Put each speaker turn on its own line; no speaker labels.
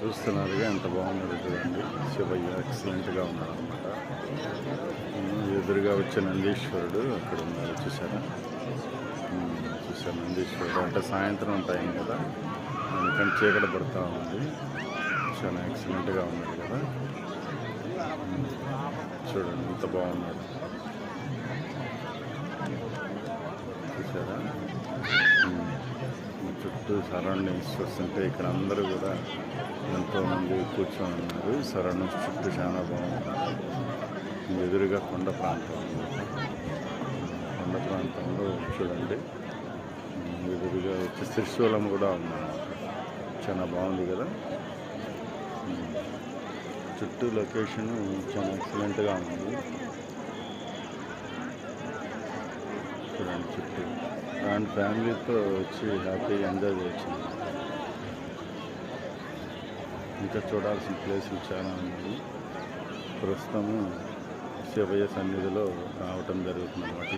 చూస్తున్నారుగా ఎంత బాగున్నాడు చూడండి. శివయ్య ఎక్సలెంట్గా ఉన్నాడు అనమాట. ఎదురుగా వచ్చే నందీశ్వరుడు అక్కడ ఉన్నారు చూసారా. చూసారు నందీశ్వరుడు అంటే సాయంత్రం టైం కదా, అందుకని చీకటి పడుతూ ఉంది. చాలా ఎక్సలెంట్గా ఉన్నాడు కదా. చూడండి ఎంత బాగున్నాడు చూసారా. చుట్టూ సరౌండింగ్స్ చూస్తుంటే ఇక్కడ అందరూ కూడా ఎంతోమంది కూర్చొని ఉన్నారు. సరౌండింగ్స్ చుట్టూ చాలా బాగుంది. ఎదురుగా కొండ ప్రాంతం అన్నమాట. కొండ ప్రాంతంలో చూడండి ఎదురుగా వచ్చి త్రిశూలం కూడా ఉందన్నమాట. చాలా బాగుంది కదా. చుట్టూ లొకేషన్ చాలా ఎక్సలెంట్గా ఉంది. చూడండి చుట్టూ అండ్ ఫ్యామిలీతో వచ్చి హ్యాపీగా ఎంజాయ్ చేయొచ్చు. ఇంకా చూడాల్సిన ప్లేసులు చాలా ఉన్నాయి. ప్రస్తుతము శివయ్య సన్నిధిలో రావటం జరుగుతుంది అన్నమాట.